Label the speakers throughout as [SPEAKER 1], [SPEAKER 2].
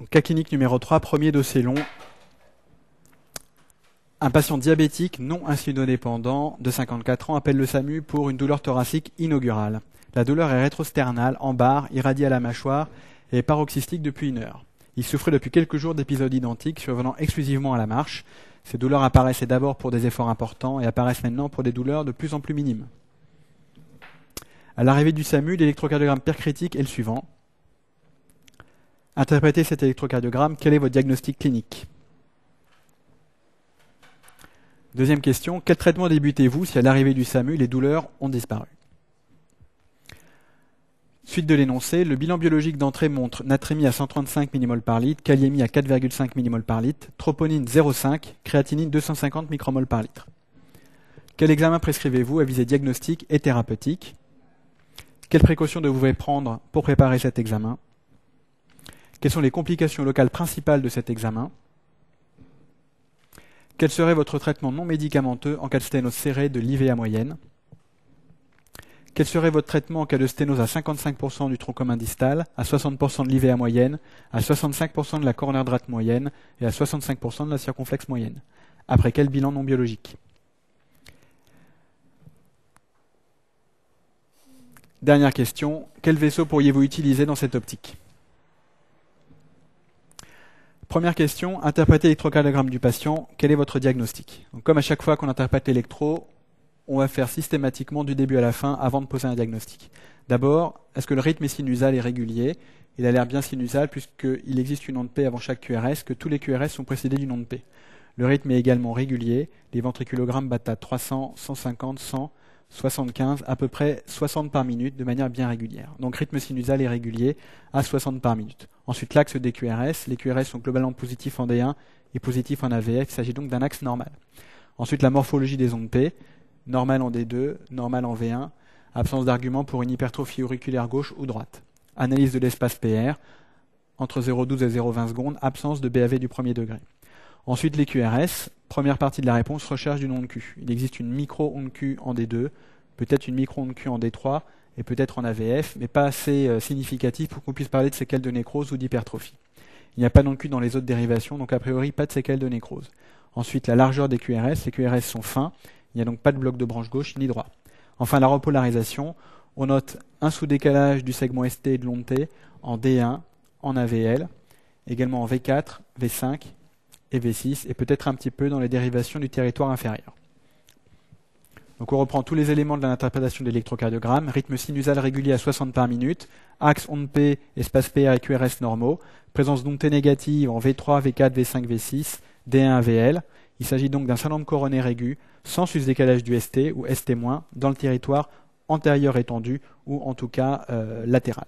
[SPEAKER 1] Donc, cas clinique numéro 3, premier dossier long. Un patient diabétique non insulinodépendant de 54 ans appelle le SAMU pour une douleur thoracique inaugurale. La douleur est rétrosternale, en barre, irradie à la mâchoire et est paroxystique depuis 1 heure. Il souffrait depuis quelques jours d'épisodes identiques survenant exclusivement à la marche. Ces douleurs apparaissaient d'abord pour des efforts importants et apparaissent maintenant pour des douleurs de plus en plus minimes. À l'arrivée du SAMU, l'électrocardiogramme père-critique est le suivant. Interprétez cet électrocardiogramme, quel est votre diagnostic clinique ? Deuxième question, quel traitement débutez-vous si à l'arrivée du SAMU, les douleurs ont disparu ? Suite de l'énoncé, le bilan biologique d'entrée montre natrémie à 135 mmol par litre, kaliémie à 4,5 mmol par litre, troponine 0,5, créatinine 250 micromol par litre. Quel examen prescrivez-vous à visée diagnostique et thérapeutique ? Quelles précautions devez-vous prendre pour préparer cet examen ? Quelles sont les complications locales principales de cet examen ? Quel serait votre traitement non médicamenteux en cas de sténose serrée de l'IVA moyenne ? Quel serait votre traitement en cas de sténose à 55% du tronc commun distal, à 60% de l'IVA moyenne, à 65% de la coronaire droite moyenne et à 65% de la circonflexe moyenne ? Après quel bilan non biologique ? Dernière question, quel vaisseau pourriez-vous utiliser dans cette optique ? Première question, interprétez l'électrocardiogramme du patient, quel est votre diagnostic ? Donc, comme à chaque fois qu'on interprète l'électro, on va faire systématiquement du début à la fin avant de poser un diagnostic. D'abord, est-ce que le rythme sinusal est régulier ? Il a l'air bien sinusal puisqu'il existe une onde P avant chaque QRS, que tous les QRS sont précédés d'une onde P. Le rythme est également régulier, les ventriculogrammes battent à 300, 150, 100, 75, à peu près 60 par minute de manière bien régulière. Donc rythme sinusal est régulier à 60 par minute. Ensuite, l'axe des QRS. Les QRS sont globalement positifs en D1 et positifs en AVF. Il s'agit donc d'un axe normal. Ensuite, la morphologie des ondes P. Normal en D2, normal en V1. Absence d'argument pour une hypertrophie auriculaire gauche ou droite. Analyse de l'espace PR. Entre 0,12 et 0,20 secondes. Absence de BAV du premier degré. Ensuite, les QRS. Première partie de la réponse, recherche d'une onde Q. Il existe une micro-onde Q en D2, peut-être une micro-onde Q en D3, et peut-être en AVF, mais pas assez significatif pour qu'on puisse parler de séquelles de nécrose ou d'hypertrophie. Il n'y a pas d'onde Q dans les autres dérivations, donc a priori pas de séquelles de nécrose. Ensuite, la largeur des QRS. Les QRS sont fins, il n'y a donc pas de bloc de branche gauche ni droit. Enfin, la repolarisation. On note un sous-décalage du segment ST et de l'onde T en D1, en AVL, également en V4, V5, et V6, et peut-être un petit peu dans les dérivations du territoire inférieur. Donc on reprend tous les éléments de l'interprétation de l'électrocardiogramme, rythme sinusal régulier à 60 par minute, axe onde P, espace PR et QRS normaux, présence d'onde T négative en V3, V4, V5, V6, D1, VL. Il s'agit donc d'un syndrome coronaire aigu, sans sus-décalage du ST ou ST-, dans le territoire antérieur étendu, ou en tout cas latéral.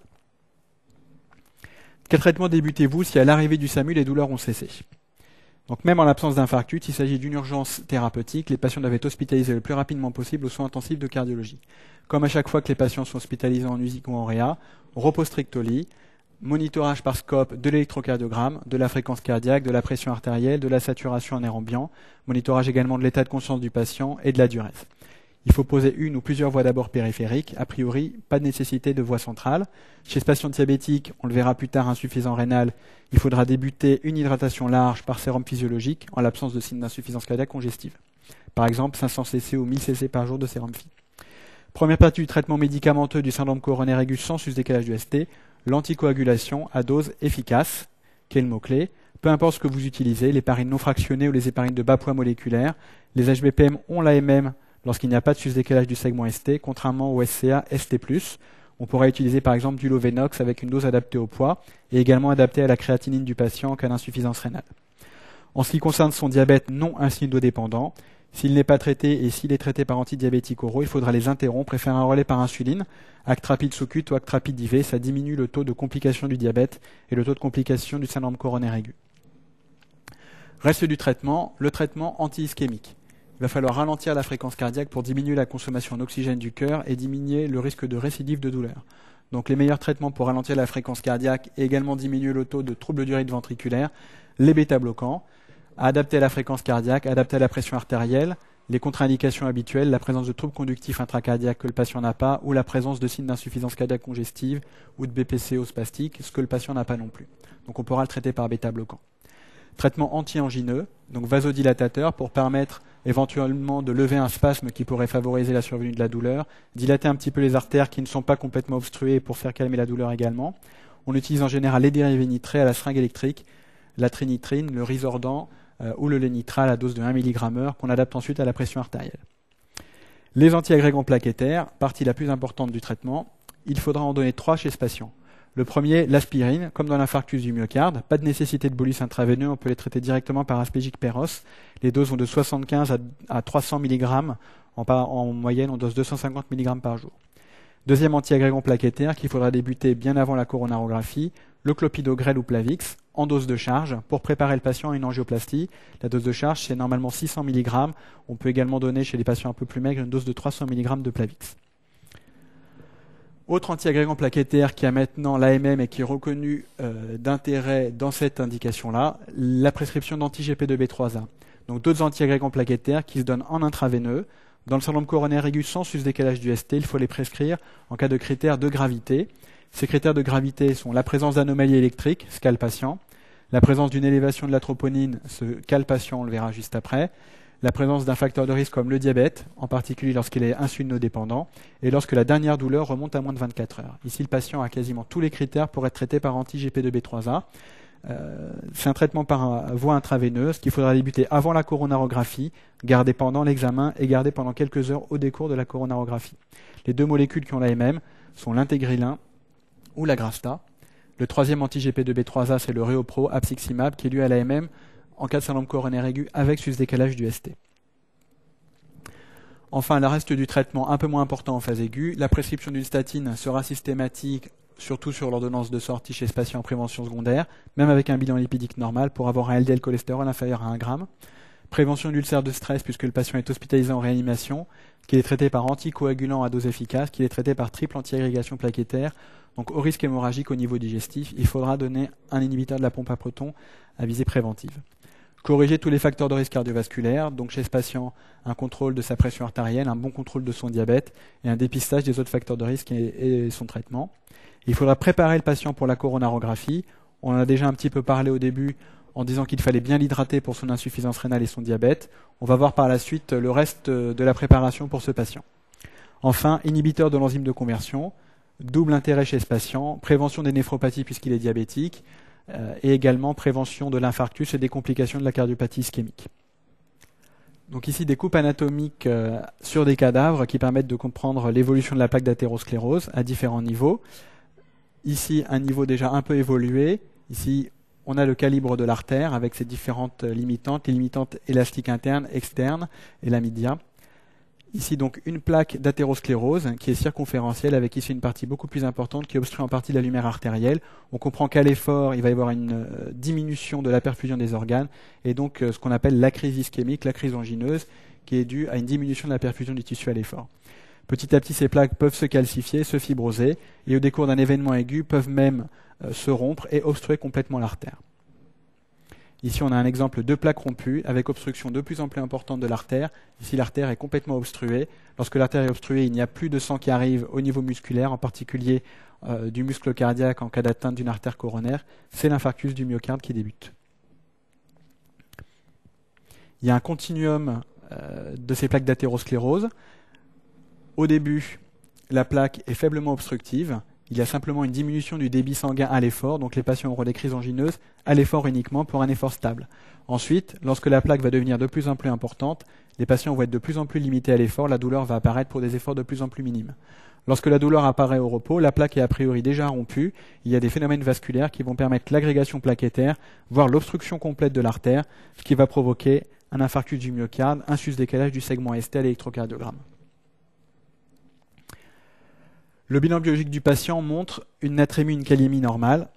[SPEAKER 1] Quel traitement débutez-vous si à l'arrivée du SAMU les douleurs ont cessé ? Donc même en l'absence d'infarctus, il s'agit d'une urgence thérapeutique. Les patients doivent être hospitalisés le plus rapidement possible aux soins intensifs de cardiologie. Comme à chaque fois que les patients sont hospitalisés en USIC ou en réa, repos strictoli, monitorage par scope de l'électrocardiogramme, de la fréquence cardiaque, de la pression artérielle, de la saturation en air ambiant, monitorage également de l'état de conscience du patient et de la diurèse. Il faut poser une ou plusieurs voies d'abord périphériques. A priori, pas de nécessité de voie centrale. Chez ce patient diabétique, on le verra plus tard, insuffisant rénal, il faudra débuter une hydratation large par sérum physiologique en l'absence de signes d'insuffisance cardiaque congestive. Par exemple, 500 cc ou 1000 cc par jour de sérum phi. Première partie du traitement médicamenteux du syndrome coronaire aigu sans sus-décalage du ST, l'anticoagulation à dose efficace, qui est le mot-clé. Peu importe ce que vous utilisez, l'héparine non fractionnée ou les héparines de bas poids moléculaire, les HBPM ont l'AMM lorsqu'il n'y a pas de sus-décalage du segment ST, contrairement au SCA ST+. On pourrait utiliser par exemple du Lovenox avec une dose adaptée au poids et également adaptée à la créatinine du patient en cas d'insuffisance rénale. En ce qui concerne son diabète non insulinodépendant, s'il n'est pas traité et s'il est traité par antidiabétiques oraux, il faudra les interrompre et faire un relais par insuline, acte rapide sous-cute ou acte rapide IV. Ça diminue le taux de complication du diabète et le taux de complication du syndrome coronaire aigu. Reste du traitement, le traitement anti-ischémique. Il va falloir ralentir la fréquence cardiaque pour diminuer la consommation d'oxygène du cœur et diminuer le risque de récidive de douleur. Donc les meilleurs traitements pour ralentir la fréquence cardiaque et également diminuer le taux de troubles du rythme ventriculaire, les bêta-bloquants, adaptés à la fréquence cardiaque, adaptés à la pression artérielle, les contre-indications habituelles, la présence de troubles conductifs intracardiaques que le patient n'a pas, ou la présence de signes d'insuffisance cardiaque congestive ou de BPCO spastique, ce que le patient n'a pas non plus. Donc on pourra le traiter par bêta-bloquant. Traitement anti-angineux, donc vasodilatateur pour permettre éventuellement de lever un spasme qui pourrait favoriser la survenue de la douleur, dilater un petit peu les artères qui ne sont pas complètement obstruées pour faire calmer la douleur également. On utilise en général les dérivés nitrés à la seringue électrique, la trinitrine, le Risordan ou le lénitral à dose de 1 mg/h qu'on adapte ensuite à la pression artérielle. Les antiagrégants plaquettaires, partie la plus importante du traitement, il faudra en donner 3 chez ce patient. Le premier, l'aspirine, comme dans l'infarctus du myocarde, pas de nécessité de bolus intraveineux, on peut les traiter directement par Aspégique Péros. Les doses vont de 75 à 300 mg, en moyenne on dose 250 mg par jour. Deuxième antiagrégant plaquettaire qu'il faudra débuter bien avant la coronarographie, le clopidogrel ou Plavix, en dose de charge, pour préparer le patient à une angioplastie. La dose de charge, c'est normalement 600 mg. On peut également donner chez les patients un peu plus maigres une dose de 300 mg de Plavix. Autre antiagrégant plaquettaire qui a maintenant l'AMM et qui est reconnu d'intérêt dans cette indication-là, la prescription d'anti-GP2B3A. Donc d'autres antiagrégants plaquettaires qui se donnent en intraveineux. Dans le syndrome coronaire aigu sans sus-décalage du ST, il faut les prescrire en cas de critères de gravité. Ces critères de gravité sont la présence d'anomalies électriques, ce qu'a le patient, la présence d'une élévation de la troponine, ce qu'a le patient, on le verra juste après, la présence d'un facteur de risque comme le diabète, en particulier lorsqu'il est insulinodépendant, et lorsque la dernière douleur remonte à moins de 24 heures. Ici, le patient a quasiment tous les critères pour être traité par anti-GP2B3A. C'est un traitement par voie intraveineuse qu'il faudra débuter avant la coronarographie, garder pendant l'examen et garder pendant quelques heures au décours de la coronarographie. Les 2 molécules qui ont l'AMM sont l'intégrylin ou la Grasta. Le troisième anti-GP2B3A, c'est le Réopro Apiximab, qui est lui à l'AMM en cas de syndrome coronaire aigu avec sus-décalage du ST. Enfin, le reste du traitement un peu moins important en phase aiguë, la prescription d'une statine sera systématique, surtout sur l'ordonnance de sortie chez ce patient en prévention secondaire, même avec un bilan lipidique normal pour avoir un LDL cholestérol inférieur à 1 g. Prévention d'ulcère de stress puisque le patient est hospitalisé en réanimation, qu'il est traité par anticoagulant à dose efficace, qu'il est traité par triple antiagrégation plaquettaire. Donc au risque hémorragique au niveau digestif, il faudra donner un inhibiteur de la pompe à protons à visée préventive. Corriger tous les facteurs de risque cardiovasculaire, donc chez ce patient, un contrôle de sa pression artérielle, un bon contrôle de son diabète et un dépistage des autres facteurs de risque et son traitement. Il faudra préparer le patient pour la coronarographie. On en a déjà un petit peu parlé au début en disant qu'il fallait bien l'hydrater pour son insuffisance rénale et son diabète. On va voir par la suite le reste de la préparation pour ce patient. Enfin, inhibiteur de l'enzyme de conversion, double intérêt chez ce patient, prévention des néphropathies puisqu'il est diabétique, et également prévention de l'infarctus et des complications de la cardiopathie ischémique. Donc ici des coupes anatomiques sur des cadavres qui permettent de comprendre l'évolution de la plaque d'athérosclérose à différents niveaux. Ici un niveau déjà un peu évolué. Ici on a le calibre de l'artère avec ses différentes limitantes, les limitantes élastiques internes, externes et la média. Ici donc une plaque d'athérosclérose qui est circonférentielle avec ici une partie beaucoup plus importante qui obstrue en partie la lumière artérielle. On comprend qu'à l'effort, il va y avoir une diminution de la perfusion des organes et donc ce qu'on appelle la crise ischémique, la crise angineuse, qui est due à une diminution de la perfusion du tissu à l'effort. Petit à petit, ces plaques peuvent se calcifier, se fibroser et au décours d'un événement aigu peuvent même se rompre et obstruer complètement l'artère. Ici, on a un exemple de plaque rompue avec obstruction de plus en plus importante de l'artère. Ici, l'artère est complètement obstruée. Lorsque l'artère est obstruée, il n'y a plus de sang qui arrive au niveau musculaire, en particulier du muscle cardiaque en cas d'atteinte d'une artère coronaire. C'est l'infarctus du myocarde qui débute. Il y a un continuum de ces plaques d'athérosclérose. Au début, la plaque est faiblement obstructive. Il y a simplement une diminution du débit sanguin à l'effort, donc les patients auront des crises angineuses à l'effort uniquement pour un effort stable. Ensuite, lorsque la plaque va devenir de plus en plus importante, les patients vont être de plus en plus limités à l'effort, la douleur va apparaître pour des efforts de plus en plus minimes. Lorsque la douleur apparaît au repos, la plaque est a priori déjà rompue, il y a des phénomènes vasculaires qui vont permettre l'agrégation plaquettaire, voire l'obstruction complète de l'artère, ce qui va provoquer un infarctus du myocarde, un sus-décalage du segment ST à l'électrocardiogramme. Le bilan biologique du patient montre une natrémie, une kaliémie normale,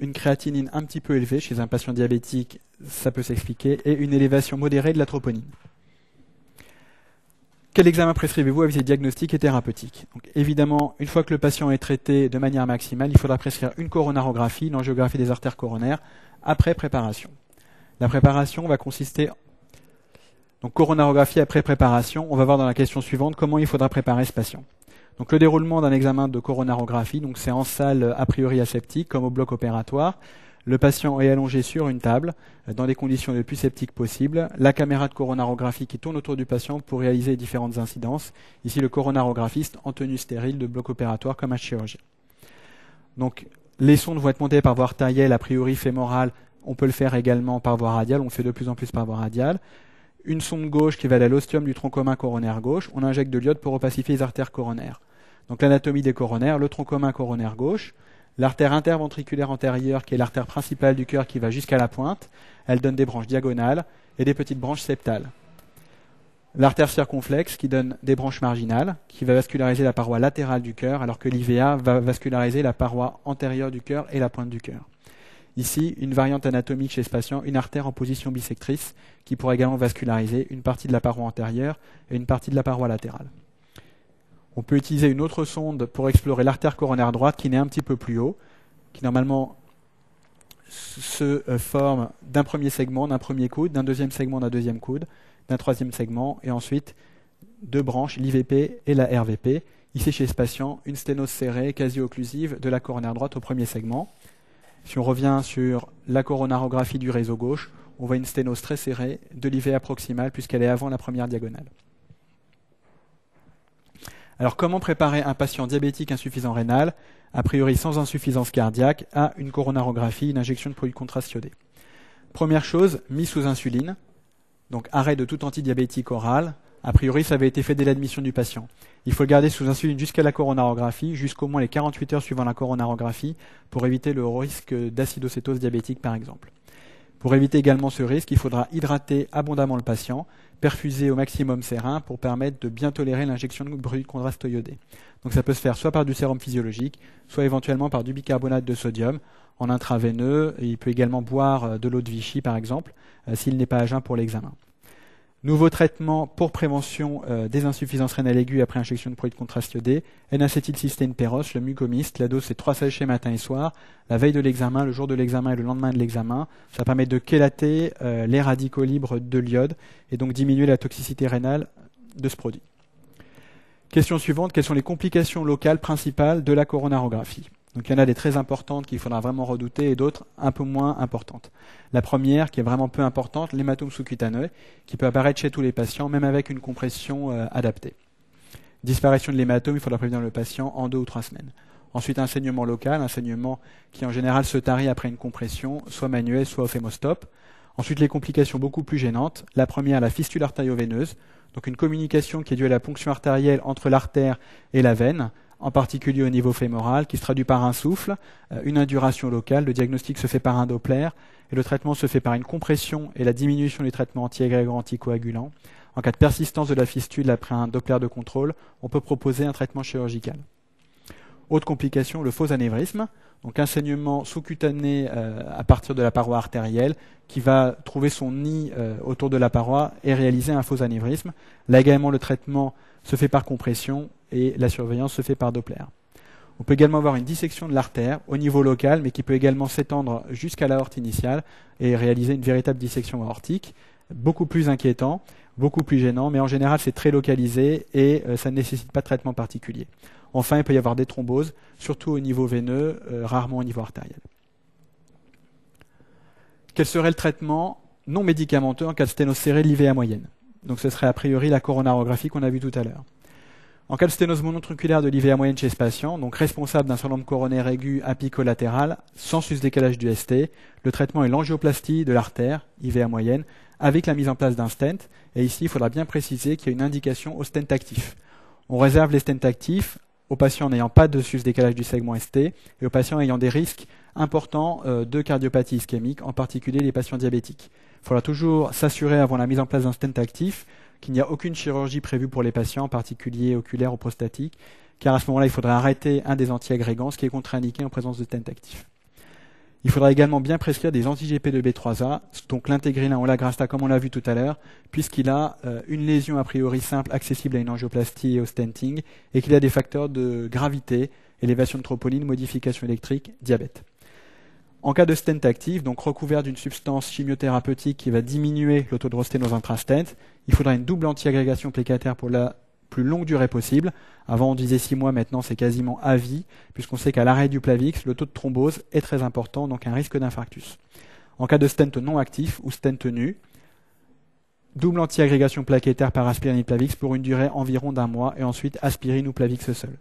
[SPEAKER 1] une créatinine un petit peu élevée chez un patient diabétique, ça peut s'expliquer, et une élévation modérée de la troponine. Quel examen prescrivez-vous à visée diagnostique et thérapeutique? Donc, évidemment, une fois que le patient est traité de manière maximale, il faudra prescrire une coronarographie, une angiographie des artères coronaires, après préparation. La préparation va consister Donc coronarographie après préparation, on va voir dans la question suivante comment il faudra préparer ce patient. Donc le déroulement d'un examen de coronarographie, donc c'est en salle a priori aseptique comme au bloc opératoire. Le patient est allongé sur une table dans des conditions les plus sceptiques possibles. La caméra de coronarographie qui tourne autour du patient pour réaliser différentes incidences. Ici le coronarographiste en tenue stérile de bloc opératoire comme un chirurgien. Donc les sondes vont être montées par voie artérielle, a priori fémorale. On peut le faire également par voie radiale. On le fait de plus en plus par voie radiale. Une sonde gauche qui va aller à l'ostium du tronc commun coronaire gauche. On injecte de l'iode pour opacifier les artères coronaires. Donc l'anatomie des coronaires, le tronc commun coronaire gauche. L'artère interventriculaire antérieure, qui est l'artère principale du cœur qui va jusqu'à la pointe, elle donne des branches diagonales et des petites branches septales. L'artère circonflexe, qui donne des branches marginales, qui va vasculariser la paroi latérale du cœur, alors que l'IVA va vasculariser la paroi antérieure du cœur et la pointe du cœur. Ici, une variante anatomique chez ce patient, une artère en position bisectrice, qui pourra également vasculariser une partie de la paroi antérieure et une partie de la paroi latérale. On peut utiliser une autre sonde pour explorer l'artère coronaire droite qui naît un petit peu plus haut, qui normalement se forme d'un premier segment, d'un premier coude, d'un deuxième segment, d'un deuxième coude, d'un troisième segment, et ensuite deux branches, l'IVP et la RVP. Ici, chez ce patient, une sténose serrée, quasi-occlusive de la coronaire droite au premier segment. Si on revient sur la coronarographie du réseau gauche, on voit une sténose très serrée de l'IVA proximale puisqu'elle est avant la première diagonale. Alors comment préparer un patient diabétique insuffisant rénal, a priori sans insuffisance cardiaque, à une coronarographie, une injection de produit de contraste iodé? Première chose, mise sous insuline, donc arrêt de tout antidiabétique oral. A priori, ça avait été fait dès l'admission du patient. Il faut le garder sous insuline jusqu'à la coronarographie, jusqu'au moins les 48 heures suivant la coronarographie, pour éviter le risque d'acidocétose diabétique par exemple. Pour éviter également ce risque, il faudra hydrater abondamment le patient, perfuser au maximum ses reins pour permettre de bien tolérer l'injection de produit de contraste iodé. Donc ça peut se faire soit par du sérum physiologique, soit éventuellement par du bicarbonate de sodium en intraveineux. Et il peut également boire de l'eau de Vichy par exemple, s'il n'est pas à jeun pour l'examen. Nouveau traitement pour prévention des insuffisances rénales aiguës après injection de produit de contraste iodé, N-acétylcystéine péros, le mucomyste. La dose c'est 3 sachets matin et soir, la veille de l'examen, le jour de l'examen et le lendemain de l'examen. Ça permet de chélater les radicaux libres de l'iode et donc diminuer la toxicité rénale de ce produit. Question suivante, quelles sont les complications locales principales de la coronarographie? Donc il y en a des très importantes qu'il faudra vraiment redouter et d'autres un peu moins importantes. La première, qui est vraiment peu importante, l'hématome sous-cutaneux, qui peut apparaître chez tous les patients, même avec une compression adaptée. Disparition de l'hématome, il faudra prévenir le patient en 2 ou 3 semaines. Ensuite, un saignement local, un saignement qui en général se tarit après une compression, soit manuelle, soit au fémostop. Ensuite, les complications beaucoup plus gênantes. La première, la fistule artério-veineuse, donc une communication qui est due à la ponction artérielle entre l'artère et la veine, en particulier au niveau fémoral, qui se traduit par un souffle, une induration locale. Le diagnostic se fait par un Doppler et le traitement se fait par une compression et la diminution des traitements antiagrégants anticoagulants. En cas de persistance de la fistule après un Doppler de contrôle, on peut proposer un traitement chirurgical. Autre complication, le faux anévrisme, donc un saignement sous-cutané à partir de la paroi artérielle qui va trouver son nid autour de la paroi et réaliser un faux anévrisme. Là également, le traitement se fait par compression et la surveillance se fait par Doppler. On peut également avoir une dissection de l'artère au niveau local, mais qui peut également s'étendre jusqu'à l'aorte initiale et réaliser une véritable dissection aortique. Beaucoup plus inquiétant, beaucoup plus gênant, mais en général c'est très localisé et ça ne nécessite pas de traitement particulier. Enfin, il peut y avoir des thromboses, surtout au niveau veineux, rarement au niveau artériel. Quel serait le traitement non médicamenteux en cas de sténose serrée de l'IVA moyenne? Donc ce serait a priori la coronarographie qu'on a vue tout à l'heure. En cas de sténose monotronculaire de l'IVA moyenne chez ce patient, donc responsable d'un syndrome coronaire aigu apicolatéral, sans sus-décalage du ST, le traitement est l'angioplastie de l'artère, IVA moyenne, avec la mise en place d'un stent. Et ici, il faudra bien préciser qu'il y a une indication au stent actif. On réserve les stents actifs aux patients n'ayant pas de sus-décalage du segment ST et aux patients ayant des risques importants de cardiopathie ischémique, en particulier les patients diabétiques. Il faudra toujours s'assurer avant la mise en place d'un stent actif qu'il n'y a aucune chirurgie prévue pour les patients, en particulier oculaire ou prostatique, car à ce moment-là, il faudra arrêter un des antiagrégants, ce qui est contre-indiqué en présence de stent actif. Il faudra également bien prescrire des anti-GP2B3A, donc l'intégrine ou l'agrasta, comme on l'a vu tout à l'heure, puisqu'il a une lésion a priori simple accessible à une angioplastie et au stenting, et qu'il a des facteurs de gravité, élévation de troponine, modification électrique, diabète. En cas de stent actif, donc recouvert d'une substance chimiothérapeutique qui va diminuer le taux de sténose intra-stent, il faudra une double antiagrégation plicataire pour la plus longue durée possible. Avant, on disait 6 mois, maintenant c'est quasiment à vie, puisqu'on sait qu'à l'arrêt du Plavix, le taux de thrombose est très important, donc un risque d'infarctus. En cas de stent non actif ou stent nu, double antiagrégation plaquettaire par aspirine et Plavix pour une durée environ d'1 mois, et ensuite aspirine ou Plavix seul.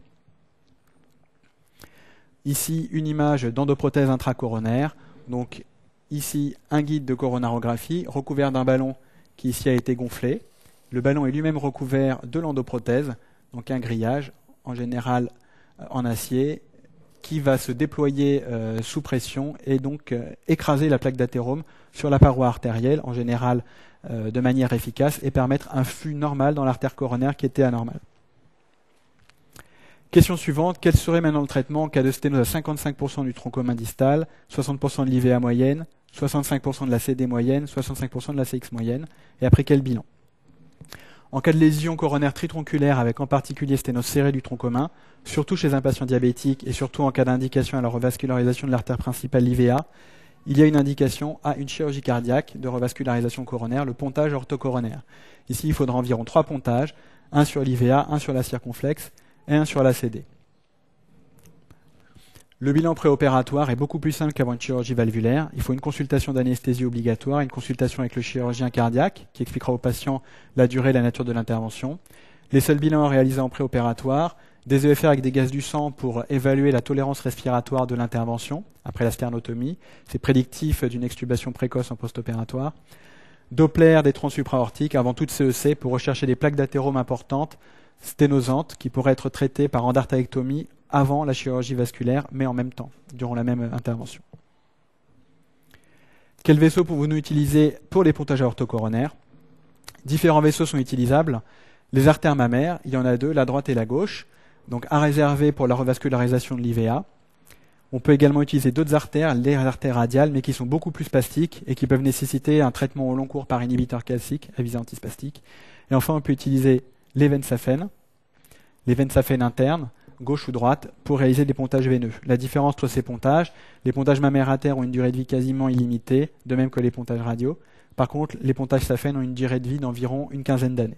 [SPEAKER 1] Ici, une image d'endoprothèse intracoronaire. Donc ici, un guide de coronarographie recouvert d'un ballon qui ici a été gonflé. Le ballon est lui-même recouvert de l'endoprothèse, donc un grillage, en général en acier, qui va se déployer sous pression et donc écraser la plaque d'athérome sur la paroi artérielle, en général de manière efficace, et permettre un flux normal dans l'artère coronaire qui était anormal. Question suivante, quel serait maintenant le traitement en cas de sténose à 55% du tronc commun distal, 60% de l'IVA moyenne, 65% de la CD moyenne, 65% de la CX moyenne, et après quel bilan? En cas de lésion coronaire tritronculaire avec en particulier sténose serrée du tronc commun, surtout chez un patient diabétique et surtout en cas d'indication à la revascularisation de l'artère principale l'IVA, il y a une indication à une chirurgie cardiaque de revascularisation coronaire, le pontage orthocoronaire. Ici, il faudra environ 3 pontages, un sur l'IVA, un sur la circonflexe et un sur la CD. Le bilan préopératoire est beaucoup plus simple qu'avant une chirurgie valvulaire. Il faut une consultation d'anesthésie obligatoire, une consultation avec le chirurgien cardiaque qui expliquera au patient la durée et la nature de l'intervention. Les seuls bilans réalisés en préopératoire, des EFR avec des gaz du sang pour évaluer la tolérance respiratoire de l'intervention après la sternotomie. C'est prédictif d'une extubation précoce en post-opératoire. Doppler des troncs supraortiques avant toute CEC pour rechercher des plaques d'athérome importantes, sténosantes, qui pourraient être traitées par endartaectomie avant la chirurgie vasculaire, mais en même temps, durant la même intervention. Quels vaisseaux pouvons-nous utiliser pour les pontages orthocoronaires? Différents vaisseaux sont utilisables. Les artères mammaires, il y en a 2, la droite et la gauche, donc à réserver pour la revascularisation de l'IVA. On peut également utiliser d'autres artères, les artères radiales, mais qui sont beaucoup plus spastiques et qui peuvent nécessiter un traitement au long cours par inhibiteur calcique à visée antispastique. Et enfin, on peut utiliser les veines saphènes internes, gauche ou droite, pour réaliser des pontages veineux. La différence entre ces pontages, les pontages mammaires artères ont une durée de vie quasiment illimitée, de même que les pontages radiaux. Par contre, les pontages saphènes ont une durée de vie d'environ une quinzaine d'années.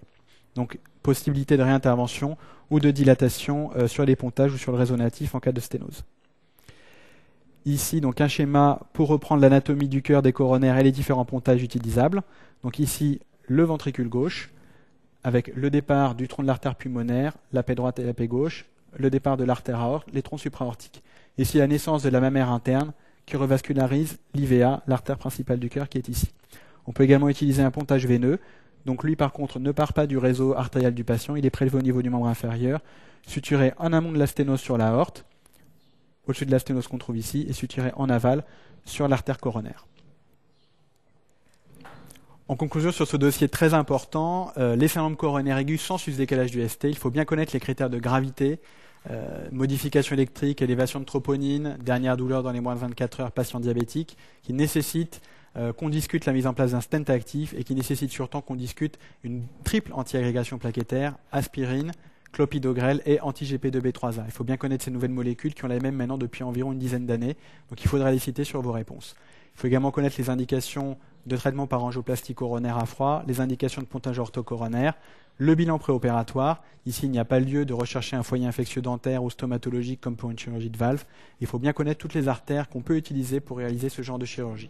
[SPEAKER 1] Donc, possibilité de réintervention ou de dilatation sur les pontages ou sur le réseau natif en cas de sténose. Ici, donc un schéma pour reprendre l'anatomie du cœur, des coronaires et les différents pontages utilisables. Donc ici, le ventricule gauche, avec le départ du tronc de l'artère pulmonaire, la paix droite et la paix gauche, le départ de l'artère aorte, les troncs supraortiques. Ici, la naissance de la mammaire interne qui revascularise l'IVA, l'artère principale du cœur qui est ici. On peut également utiliser un pontage veineux. Donc lui, par contre, ne part pas du réseau artériel du patient, il est prélevé au niveau du membre inférieur, suturé en amont de la sténose sur l'aorte, au-dessus de la sténose qu'on trouve ici, et suturé en aval sur l'artère coronaire. En conclusion, sur ce dossier très important, les syndromes coronaires aigus sans sus-décalage du ST, il faut bien connaître les critères de gravité, modification électrique, élévation de troponine, dernière douleur dans les moins de 24 heures, patient diabétique, qui nécessitent qu'on discute la mise en place d'un stent actif et qui nécessite surtout qu'on discute une triple antiagrégation plaquettaire, aspirine, clopidogrel et anti-GP2B3A. Il faut bien connaître ces nouvelles molécules qui ont les mêmes maintenant depuis environ une dizaine d'années, donc il faudra les citer sur vos réponses. Il faut également connaître les indications de traitement par angioplastie coronaire à froid, les indications de pontage orthocoronaire, le bilan préopératoire. Ici, il n'y a pas lieu de rechercher un foyer infectieux dentaire ou stomatologique comme pour une chirurgie de valve. Il faut bien connaître toutes les artères qu'on peut utiliser pour réaliser ce genre de chirurgie.